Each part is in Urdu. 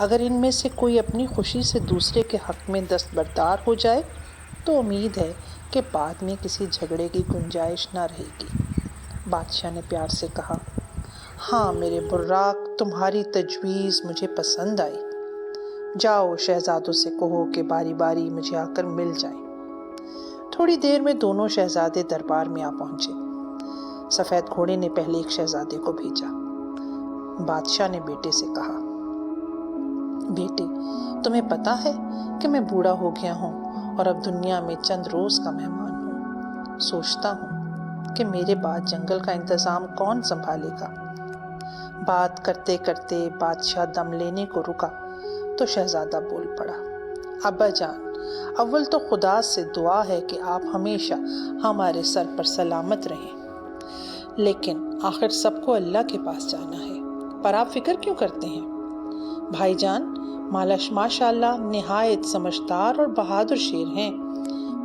اگر ان میں سے کوئی اپنی خوشی سے دوسرے کے حق میں دستبردار ہو جائے تو امید ہے کہ بعد میں کسی جھگڑے کی گنجائش نہ رہے گی۔ بادشاہ نے پیار سے کہا، ہاں میرے براق، تمہاری تجویز مجھے پسند آئی۔ جاؤ شہزادوں سے کہو کہ باری باری مجھے آ کر مل جائیں۔ تھوڑی دیر میں دونوں شہزادے دربار میں آ پہنچے۔ سفید گھوڑے نے پہلے ایک شہزادے کو بھیجا۔ بادشاہ نے بیٹے سے کہا، بیٹے، تمہیں پتا ہے کہ میں بوڑھا ہو گیا ہوں اور اب دنیا میں چند روز کا مہمان ہوں۔ سوچتا ہوں کہ میرے بعد جنگل کا انتظام کون سنبھالے گا۔ بات کرتے کرتے بادشاہ دم لینے کو رکا تو شہزادہ بول پڑا، ابا جان، اول تو خدا سے دعا ہے کہ آپ ہمیشہ ہمارے سر پر سلامت رہیں، لیکن آخر سب کو اللہ کے پاس جانا ہے، پر آپ فکر کیوں کرتے ہیں؟ بھائی جان ماشاء اللہ نہایت سمجھدار اور بہادر شیر ہیں۔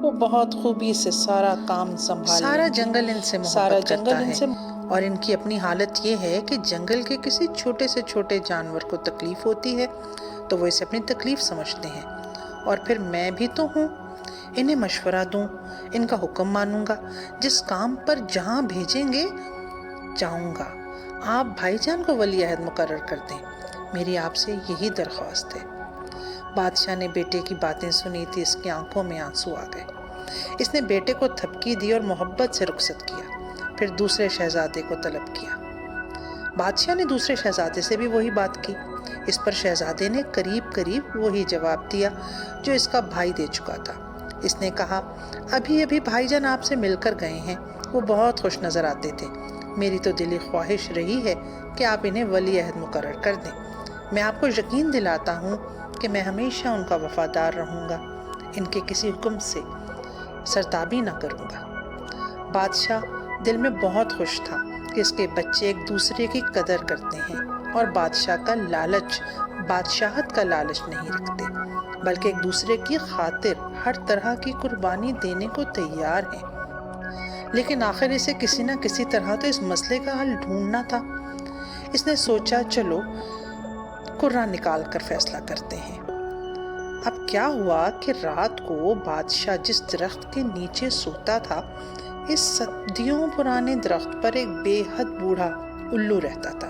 وہ بہت خوبی سے سارا کام سنبھال سارا جنگل ان سے محبت کرتا ہے اور ان کی اپنی حالت یہ ہے کہ جنگل کے کسی چھوٹے سے چھوٹے جانور کو تکلیف ہوتی ہے تو وہ اسے اپنی تکلیف سمجھتے ہیں، اور پھر میں بھی تو ہوں، انہیں مشورہ دوں، ان کا حکم مانوں گا، جس کام پر جہاں بھیجیں گے جاؤں گا۔ آپ بھائی جان کو ولی عہد مقرر کر دیں، میری آپ سے یہی درخواست ہے۔ بادشاہ نے بیٹے کی باتیں سنی تھی، اس کی آنکھوں میں آنسو آ گئے۔ اس نے بیٹے کو تھپکی دی اور محبت سے رخصت کیا، پھر دوسرے شہزادے کو طلب کیا۔ بادشاہ نے دوسرے شہزادے سے بھی وہی بات کی۔ اس پر شہزادے نے قریب قریب وہی جواب دیا جو اس کا بھائی دے چکا تھا۔ اس نے کہا، ابھی ابھی بھائی جان آپ سے مل کر گئے ہیں، وہ بہت خوش نظر آتے تھے۔ میری تو دلی خواہش رہی ہے کہ آپ انہیں ولی عہد مقرر کر دیں۔ میں آپ کو یقین دلاتا ہوں کہ میں ہمیشہ ان کا وفادار رہوں گا، ان کے کسی حکم سے سرتابی نہ کروں گا۔ بادشاہ دل میں بہت خوش تھا کہ اس کے بچے ایک دوسرے کی قدر کرتے ہیں اور بادشاہت کا لالچ نہیں رکھتے، بلکہ ایک دوسرے کی خاطر ہر طرح کی قربانی دینے کو تیار ہیں۔ لیکن آخر اسے کسی نہ کسی طرح تو اس مسئلے کا حل ڈھونڈنا تھا۔ اس نے سوچا، چلو قرعہ نکال کر فیصلہ کرتے ہیں۔ اب کیا ہوا کہ رات کو بادشاہ جس درخت کے نیچے سوتا تھا، اس صدیوں پرانے درخت پر ایک بے حد بوڑھا الو رہتا تھا۔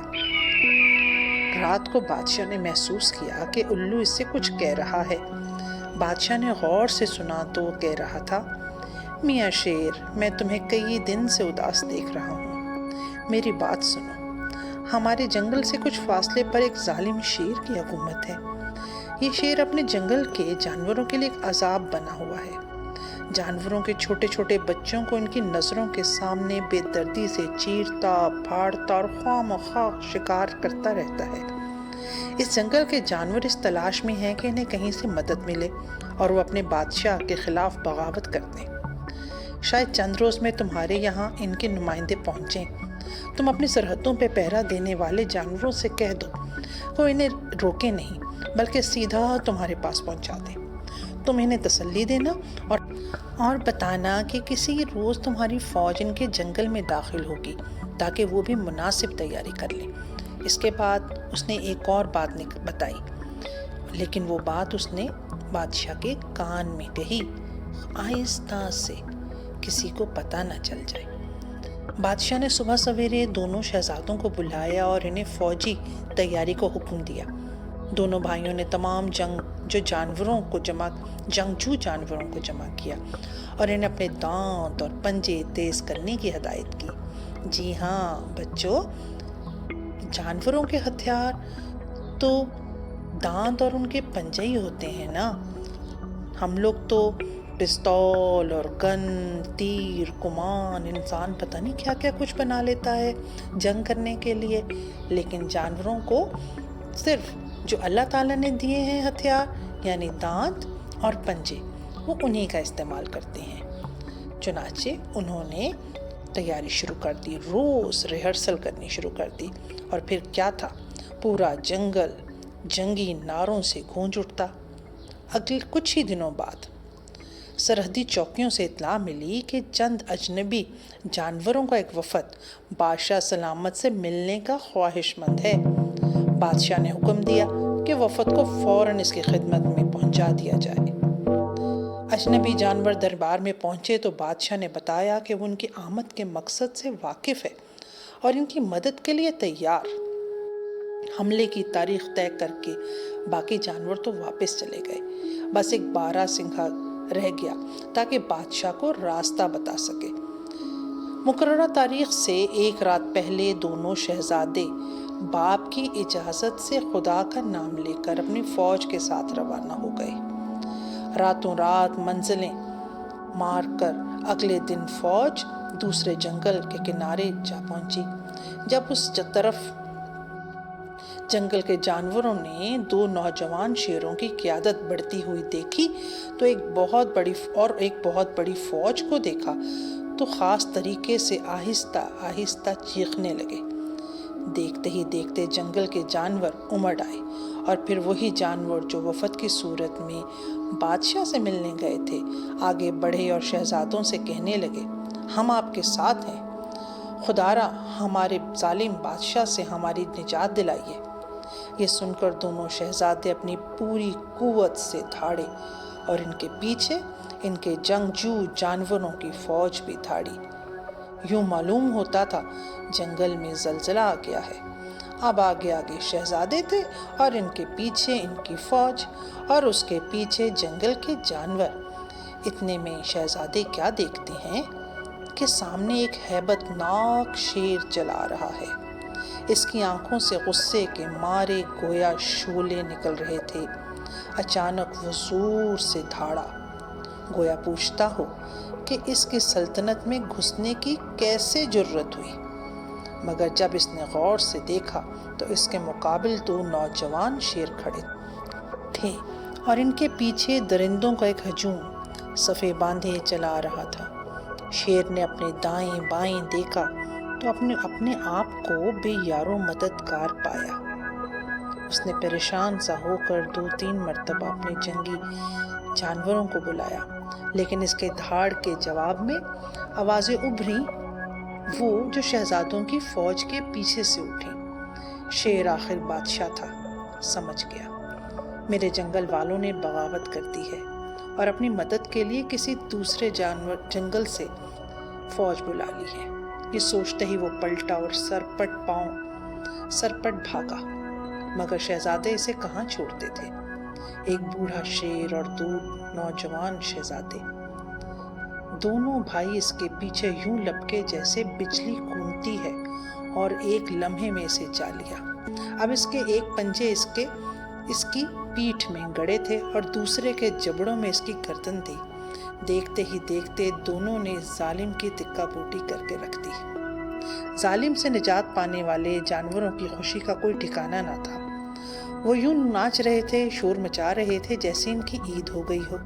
رات کو بادشاہ نے محسوس کیا کہ الو اس سے کچھ کہہ رہا ہے۔ بادشاہ نے غور سے سنا تو وہ کہہ رہا تھا، میاں شیر، میں تمہیں کئی دن سے اداس دیکھ رہا ہوں، میری بات سنو۔ ہمارے جنگل سے کچھ فاصلے پر ایک ظالم شیر کی حکومت ہے۔ یہ شیر اپنے جنگل کے جانوروں کے لیے ایک عذاب بنا ہوا ہے۔ جانوروں کے چھوٹے چھوٹے بچوں کو ان کی نظروں کے سامنے بے دردی سے چیرتا، پھاڑتا اور خواہ مخواہ شکار کرتا رہتا ہے۔ اس جنگل کے جانور اس تلاش میں ہیں کہ انہیں کہیں سے مدد ملے اور وہ اپنے بادشاہ کے خلاف بغاوت کر دیں۔ شاید چند روز میں تمہارے یہاں ان کے نمائندے پہنچیں۔ تم اپنی سرحدوں پہ پہرا دینے والے جانوروں سے کہہ دو وہ انہیں روکے نہیں، بلکہ سیدھا تمہارے پاس پہنچا دیں۔ تم انہیں تسلی دینا اور بتانا کہ کسی روز تمہاری فوج ان کے جنگل میں داخل ہوگی تاکہ وہ بھی مناسب تیاری کر لیں۔ اس کے بعد اس نے ایک اور بات بتائی، لیکن وہ بات اس نے بادشاہ کے کان میں کہی، آہستہ سے، کسی کو پتہ نہ چل جائے۔ بادشاہ نے صبح سویرے دونوں شہزادوں کو بلایا اور انہیں فوجی تیاری کو حکم دیا۔ دونوں بھائیوں نے تمام جنگجو جانوروں کو جمع کیا اور انہیں اپنے دانت اور پنجے تیز کرنے کی ہدایت کی۔ جی ہاں بچوں، جانوروں کے ہتھیار تو دانت اور ان کے پنجے ہی ہوتے ہیں نا۔ ہم لوگ تو پستول اور گن، تیر، کمان، انسان پتہ نہیں کیا کیا کچھ بنا لیتا ہے جنگ کرنے کے لیے، لیکن جانوروں کو صرف جو اللہ تعالیٰ نے دیے ہیں ہتھیار، یعنی دانت اور پنجے، وہ انہی کا استعمال کرتے ہیں۔ چنانچہ انہوں نے تیاری شروع کر دی، روز ریہرسل کرنی شروع کر دی، اور پھر کیا تھا، پورا جنگل جنگی نعروں سے گونج اٹھتا۔ اگلے کچھ ہی دنوں بعد سرحدی چوکیوں سے اطلاع ملی کہ چند اجنبی جانوروں کا ایک وفد بادشاہ سلامت سے ملنے کا خواہش مند ہے۔ بادشاہ نے حکم دیا کہ وفد کو فوراً اس کی خدمت میں پہنچا دیا جائے۔ اجنبی جانور دربار میں پہنچے تو بادشاہ نے بتایا کہ وہ ان کی آمد کے مقصد سے واقف ہے اور ان کی مدد کے لیے تیار۔ حملے کی تاریخ طے کر کے باقی جانور تو واپس چلے گئے، بس ایک بارہ سنگھا رہ گیا تاکہ بادشاہ کو راستہ بتا سکے۔ مقررہ تاریخ سے ایک رات پہلے دونوں شہزادے باپ کی اجازت سے خدا کا نام لے کر اپنی فوج کے ساتھ روانہ ہو گئے۔ راتوں رات منزلیں مار کر اگلے دن فوج دوسرے جنگل کے کنارے جا پہنچی۔ جب اس طرف جنگل کے جانوروں نے دو نوجوان شیروں کی قیادت بڑھتی ہوئی دیکھی تو ایک بہت بڑی فوج کو دیکھا تو خاص طریقے سے آہستہ آہستہ چیخنے لگے۔ دیکھتے ہی دیکھتے جنگل کے جانور امڑ آئے اور پھر وہی جانور جو وفد کی صورت میں بادشاہ سے ملنے گئے تھے آگے بڑھے اور شہزادوں سے کہنے لگے، ہم آپ کے ساتھ ہیں، خدارا ہمارے ظالم بادشاہ سے ہماری نجات دلائیے۔ یہ سن کر دونوں شہزادے اپنی پوری قوت سے دھاڑے اور ان کے پیچھے ان کے جنگجو جانوروں کی فوج بھی دھاڑی۔ یوں معلوم ہوتا تھا جنگل میں زلزلہ آ گیا ہے۔ اب آگے آگے شہزادے تھے اور ان کے پیچھے ان کی فوج اور اس کے پیچھے جنگل کے جانور۔ اتنے میں شہزادے کیا دیکھتے ہیں کہ سامنے ایک ہیبت ناک شیر چلا رہا ہے۔ اس کی آنکھوں سے غصے کے مارے گویا شعلے نکل رہے تھے۔ اچانک وہ زور سے دھاڑا، گویا پوچھتا ہو کہ اس کی سلطنت میں گھسنے کی کیسے جرت ہوئی۔ مگر جب اس نے غور سے دیکھا تو اس کے مقابل دو نوجوان شیر کھڑے تھے اور ان کے پیچھے درندوں کا ایک ہجوم صفے باندھے چلا آ رہا تھا۔ شیر نے اپنے دائیں بائیں دیکھا تو اپنے آپ کو بے یار و مددگار پایا۔ اس نے پریشان سا ہو کر 2-3 مرتبہ اپنے جنگی جانوروں کو بلایا، لیکن اس کے دھاڑ کے جواب میں آوازیں ابھریں وہ جو شہزادوں کی فوج کے پیچھے سے اٹھیں۔ شیر آخر بادشاہ تھا، سمجھ گیا میرے جنگل والوں نے بغاوت کر دی ہے اور اپنی مدد کے لیے کسی دوسرے جنگل سے فوج بلا لی ہے۔ یہ سوچتے ہی وہ پلٹا اور سرپٹ بھاگا، مگر شہزادے اسے کہاں چھوڑتے تھے۔ ایک بوڑھا شیر اور 2 نوجوان شہزادے، دونوں بھائی اس کے پیچھے یوں لپکے جیسے بجلی کونتی ہے اور ایک لمحے میں اسے جا لیا۔ اب اس کے ایک پنجے اس کی پیٹھ میں گڑے تھے اور دوسرے کے جبڑوں میں اس کی گردن تھی۔ دیکھتے ہی دیکھتے دونوں نے ظالم کی تکہ بوٹی کر کے رکھ دی۔ ظالم سے نجات پانے والے جانوروں کی خوشی کا کوئی ٹھکانہ نہ تھا۔ وہ یوں ناچ رہے تھے، شور مچا رہے تھے جیسے ان کی عید ہو گئی ہو۔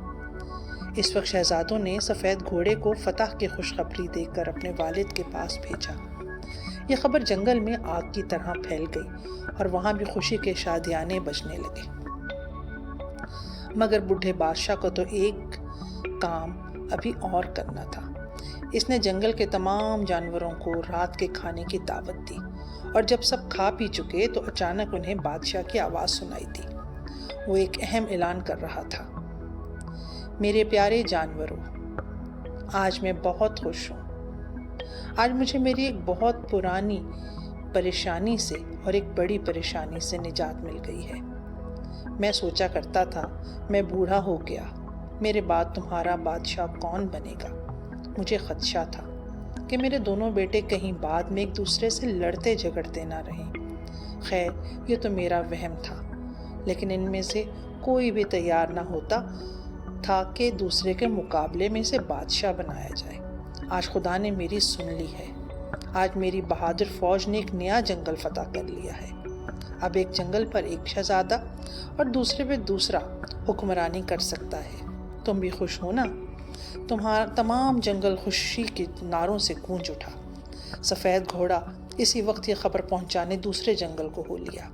اس وقت شہزادوں نے سفید گھوڑے کو فتح کی خوشخبری دے کر اپنے والد کے پاس بھیجا۔ یہ خبر جنگل میں آگ کی طرح پھیل گئی اور وہاں بھی خوشی کے شادیانے بجنے لگے۔ مگر بوڑھے بادشاہ کو تو ایک کام ابھی اور کرنا تھا۔ اس نے جنگل کے تمام جانوروں کو رات کے کھانے کی دعوت دی اور جب سب کھا پی چکے تو اچانک انہیں بادشاہ کی آواز سنائی دی۔ وہ ایک اہم اعلان کر رہا تھا، میرے پیارے جانوروں، آج میں بہت خوش ہوں۔ آج مجھے میری ایک بہت پرانی پریشانی سے اور ایک بڑی پریشانی سے نجات مل گئی ہے۔ میں سوچا کرتا تھا میں بوڑھا ہو گیا، میرے بعد تمہارا بادشاہ کون بنے گا۔ مجھے خدشہ تھا کہ میرے دونوں بیٹے کہیں بعد میں ایک دوسرے سے لڑتے جھگڑتے نہ رہیں۔ خیر یہ تو میرا وہم تھا، لیکن ان میں سے کوئی بھی تیار نہ ہوتا تھا کہ دوسرے کے مقابلے میں اسے بادشاہ بنایا جائے۔ آج خدا نے میری سن لی ہے۔ آج میری بہادر فوج نے ایک نیا جنگل فتح کر لیا ہے۔ اب ایک جنگل پر ایک شہزادہ اور دوسرے پہ دوسرا حکمرانی کر سکتا ہے۔ تم بھی خوش ہو نا؟ تمہارا تمام جنگل خوشی کے نعروں سے گونج اٹھا۔ سفید گھوڑا اسی وقت یہ خبر پہنچانے دوسرے جنگل کو ہو لیا۔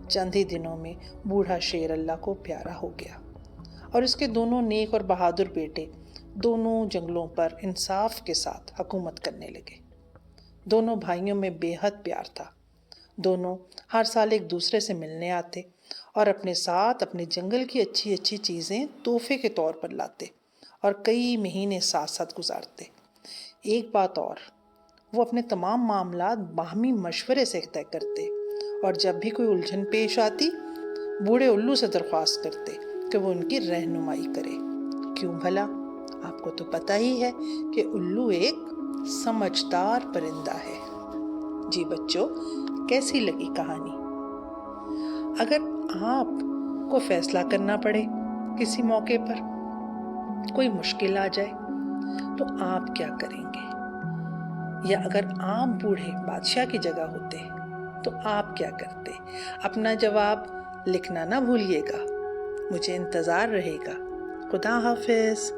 چند ہی دنوں میں بوڑھا شیر اللہ کو پیارا ہو گیا اور اس کے دونوں نیک اور بہادر بیٹے دونوں جنگلوں پر انصاف کے ساتھ حکومت کرنے لگے۔ دونوں بھائیوں میں بے حد پیار تھا۔ دونوں ہر سال ایک دوسرے سے ملنے آتے اور اپنے ساتھ اپنے جنگل کی اچھی اچھی چیزیں تحفے کے طور پر لاتے اور کئی مہینے ساتھ ساتھ گزارتے۔ ایک بات اور، وہ اپنے تمام معاملات باہمی مشورے سے طے کرتے، اور جب بھی کوئی الجھن پیش آتی بوڑھے الو سے درخواست کرتے کہ وہ ان کی رہنمائی کرے۔ کیوں بھلا؟ آپ کو تو پتہ ہی ہے کہ الو ایک سمجھدار پرندہ ہے۔ جی بچوں، کیسی لگی کہانی؟ اگر آپ کو فیصلہ کرنا پڑے کسی موقع پر، کوئی مشکل آ جائے، تو آپ کیا کریں گے؟ یا اگر آپ بوڑھے بادشاہ کی جگہ ہوتے تو آپ کیا کرتے؟ اپنا جواب لکھنا نہ بھولیے گا، مجھے انتظار رہے گا۔ خدا حافظ۔